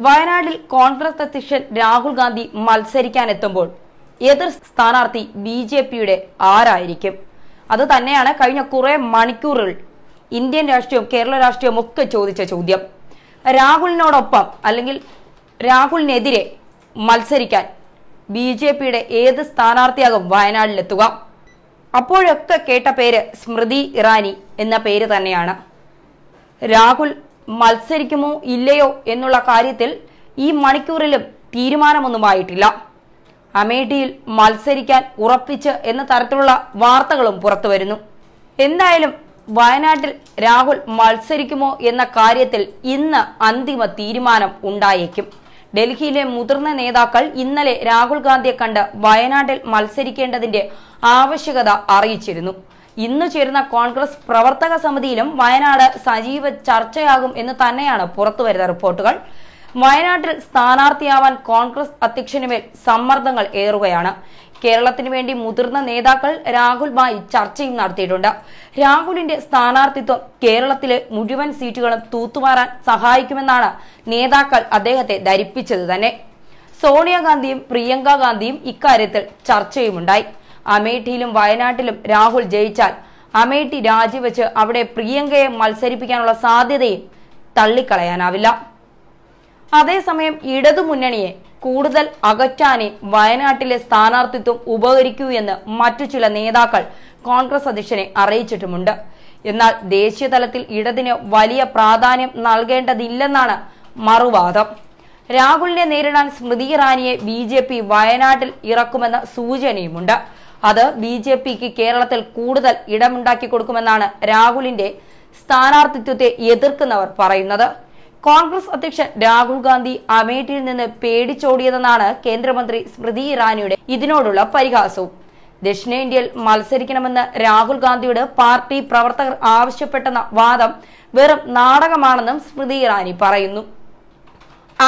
വയനാട്ടിൽ കോൺഗ്രസ് അധ്യക്ഷൻ രാഹുൽ ഗാന്ധി മത്സരിക്കാനെത്തുമ്പോൾ എതിർ സ്ഥാനാർത്ഥി ബിജെപിയുടെ ആരായിരിക്കും? അത് തന്നെയാണ് കഴിഞ്ഞ കുറെ മണിക്കൂറുകൾ ഇന്ത്യൻ രാഷ്ട്രീയവും കേരള രാഷ്ട്രീയവും ഒക്കെ ചോദിച്ച ചോദ്യം. രാഹുലിനോടൊപ്പം അല്ലെങ്കിൽ രാഹുലിനെതിരെ മത്സരിക്കാൻ ബിജെപിയുടെ ഏത് സ്ഥാനാർത്ഥിയാകും വയനാട്ടിലെത്തുക? അപ്പോഴൊക്കെ കേട്ട പേര് സ്മൃതി ഇറാനി എന്ന പേര് തന്നെയാണ്. രാഹുൽ മത്സരിക്കുമോ ഇല്ലയോ എന്നുള്ള കാര്യത്തിൽ ഈ മണിക്കൂറിലും തീരുമാനമൊന്നുമായിട്ടില്ല. അമേഠിയിൽ മത്സരിക്കാൻ ഉറപ്പിച്ച് എന്ന തരത്തിലുള്ള വാർത്തകളും പുറത്തു വരുന്നു. എന്തായാലും വയനാട്ടിൽ രാഹുൽ മത്സരിക്കുമോ എന്ന കാര്യത്തിൽ ഇന്ന് അന്തിമ തീരുമാനം ഉണ്ടായേക്കും. ഡൽഹിയിലെ മുതിർന്ന നേതാക്കൾ ഇന്നലെ രാഹുൽ ഗാന്ധിയെ കണ്ട് വയനാട്ടിൽ മത്സരിക്കേണ്ടതിന്റെ ആവശ്യകത അറിയിച്ചിരുന്നു. ഇന്ന് ചേരുന്ന കോൺഗ്രസ് പ്രവർത്തക സമിതിയിലും വയനാട് സജീവ ചർച്ചയാകും എന്ന് തന്നെയാണ് പുറത്തുവരുന്ന റിപ്പോർട്ടുകൾ. വയനാട്ടിൽ സ്ഥാനാർത്ഥിയാവാൻ കോൺഗ്രസ് അധ്യക്ഷനുമേൽ സമ്മർദ്ദങ്ങൾ ഏറുകയാണ്. കേരളത്തിന് വേണ്ടി മുതിർന്ന നേതാക്കൾ രാഹുലുമായി ചർച്ചയും നടത്തിയിട്ടുണ്ട്. രാഹുലിന്റെ സ്ഥാനാർത്ഥിത്വം കേരളത്തിലെ മുഴുവൻ സീറ്റുകളും തൂത്തുമാറാൻ സഹായിക്കുമെന്നാണ് നേതാക്കൾ അദ്ദേഹത്തെ ധരിപ്പിച്ചത് തന്നെ. സോണിയാഗാന്ധിയും പ്രിയങ്ക ഗാന്ധിയും ഇക്കാര്യത്തിൽ ചർച്ചയുമുണ്ടായി. അമേഠിയിലും വയനാട്ടിലും രാഹുൽ ജയിച്ചാൽ അമേഠി രാജിവെച്ച് അവിടെ പ്രിയങ്കയെ മത്സരിപ്പിക്കാനുള്ള സാധ്യതയും തള്ളിക്കളയാനാവില്ല. അതേസമയം ഇടതുമുന്നണിയെ കൂടുതൽ അകറ്റാനേ വയനാട്ടിലെ സ്ഥാനാർത്ഥിത്വം ഉപകരിക്കൂ എന്ന് മറ്റു ചില നേതാക്കൾ കോൺഗ്രസ് അധ്യക്ഷനെ അറിയിച്ചിട്ടുമുണ്ട്. എന്നാൽ ദേശീയ തലത്തിൽ ഇടതിന് വലിയ പ്രാധാന്യം നൽകേണ്ടതില്ലെന്നാണ് മറുവാദം. രാഹുലിനെ നേരിടാൻ സ്മൃതി ഇറാനിയെ ബിജെപി വയനാട്ടിൽ ഇറക്കുമെന്ന സൂചനയുമുണ്ട്. അത് ബിജെപിക്ക് കേരളത്തിൽ കൂടുതൽ ഇടമുണ്ടാക്കി കൊടുക്കുമെന്നാണ് രാഹുലിന്റെ സ്ഥാനാർത്ഥിത്വത്തെ എതിർക്കുന്നവർ പറയുന്നത്. കോൺഗ്രസ് അധ്യക്ഷൻ രാഹുൽ ഗാന്ധി അമേഠിയിൽ നിന്ന് പേടിച്ചോടിയതെന്നാണ് കേന്ദ്രമന്ത്രി സ്മൃതി ഇറാനിയുടെ ഇതിനോടുള്ള പരിഹാസവും. ദക്ഷിണേന്ത്യയിൽ മത്സരിക്കണമെന്ന് രാഹുൽ ഗാന്ധിയോട് പാർട്ടി പ്രവർത്തകർ ആവശ്യപ്പെട്ടെന്ന വാദം വെറും നാടകമാണെന്നും സ്മൃതി ഇറാനി പറയുന്നു.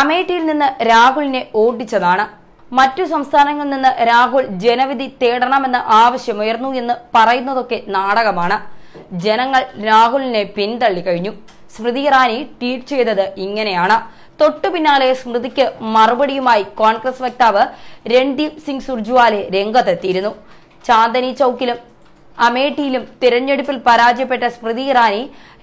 അമേഠിയിൽ നിന്ന് രാഹുലിനെ ഓടിച്ചതാണ്. മറ്റു സംസ്ഥാനങ്ങളിൽ നിന്ന് രാഹുൽ ജനവിധി തേടണമെന്ന ആവശ്യമുയർന്നു എന്ന് പറയുന്നതൊക്കെ നാടകമാണ്. ജനങ്ങൾ രാഹുലിനെ പിന്തള്ളി കഴിഞ്ഞു. സ്മൃതി ഇറാനി ട്വീറ്റ് ചെയ്തത് ഇങ്ങനെയാണ്. തൊട്ടു പിന്നാലെ സ്മൃതിക്ക് മറുപടിയുമായി കോൺഗ്രസ് വക്താവ് രൺദീപ് സിംഗ് സുർജുവാലെ രംഗത്തെത്തിയിരുന്നു. ചാന്ദനി ചൌക്കിലും അമേഠിയിലും തിരഞ്ഞെടുപ്പിൽ പരാജയപ്പെട്ട സ്മൃതി ഇറാനി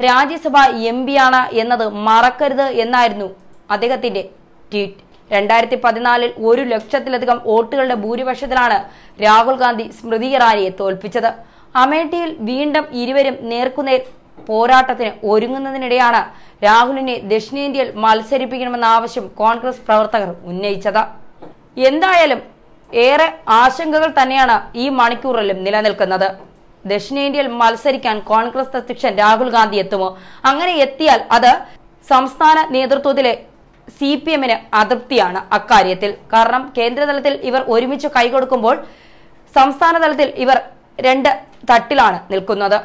രാജ്യസഭാ എംപിയാണ് എന്നത് മറക്കരുത് എന്നായിരുന്നു അദ്ദേഹത്തിന്റെ ട്വീറ്റ്. 2014 1 ലക്ഷത്തിലധികം വോട്ടുകളുടെ ഭൂരിപക്ഷത്തിലാണ് രാഹുൽ ഗാന്ധി സ്മൃതി ഇറാനിയെ തോൽപ്പിച്ചത്. അമേഠിയിൽ വീണ്ടും ഇരുവരും നേർക്കുനേർ പോരാട്ടത്തിന് ഒരുങ്ങുന്നതിനിടെയാണ് രാഹുലിനെ ദക്ഷിണേന്ത്യയിൽ മത്സരിപ്പിക്കണമെന്ന ആവശ്യം കോൺഗ്രസ് പ്രവർത്തകർ ഉന്നയിച്ചത്. എന്തായാലും ഏറെ ആശങ്കകൾ തന്നെയാണ് ഈ മണിക്കൂറിലും നിലനിൽക്കുന്നത്. ദക്ഷിണേന്ത്യയിൽ മത്സരിക്കാൻ കോൺഗ്രസ് അധ്യക്ഷൻ രാഹുൽ ഗാന്ധി എത്തുമോ? അങ്ങനെ എത്തിയാൽ അത് സംസ്ഥാന നേതൃത്വത്തിലെ CPM-ന് അതൃപ്തിയാണ് അക്കാര്യത്തിൽ. കാരണം കേന്ദ്രതലത്തിൽ ഇവർ ഒരുമിച്ച് കൈകൊടുക്കുമ്പോൾ സംസ്ഥാന തലത്തിൽ ഇവർ രണ്ട് തട്ടിലാണ് നിൽക്കുന്നത്.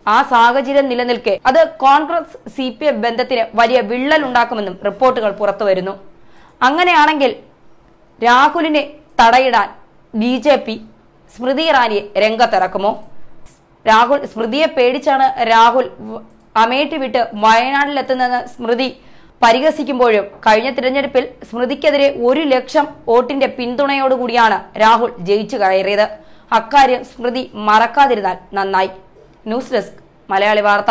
ആ സാഹചര്യം നിലനിൽക്കെ അത് കോൺഗ്രസ് CPM ബന്ധത്തിന് വലിയ വിള്ളൽ ഉണ്ടാക്കുമെന്നും റിപ്പോർട്ടുകൾ പുറത്തു വരുന്നു. അങ്ങനെയാണെങ്കിൽ രാഹുലിനെ തടയിടാൻ BJP സ്മൃതി ഇറാനിയെ രംഗത്തിറക്കുമോ? സ്മൃതിയെ പേടിച്ചാണ് രാഹുൽ അമേഠി വിട്ട് വയനാട്ടിലെത്തുന്നതെന്ന് സ്മൃതി പരിഹസിക്കുമ്പോഴും കഴിഞ്ഞ തിരഞ്ഞെടുപ്പിൽ സ്മൃതിക്കെതിരെ 1 ലക്ഷം വോട്ടിന്റെ പിന്തുണയോടുകൂടിയാണ് രാഹുൽ ജയിച്ചു കയറിയത്. അക്കാര്യം സ്മൃതി മറക്കാതിരുന്നാൽ നന്നായി. ന്യൂസ് ഡെസ്ക് മലയാളി വാർത്ത.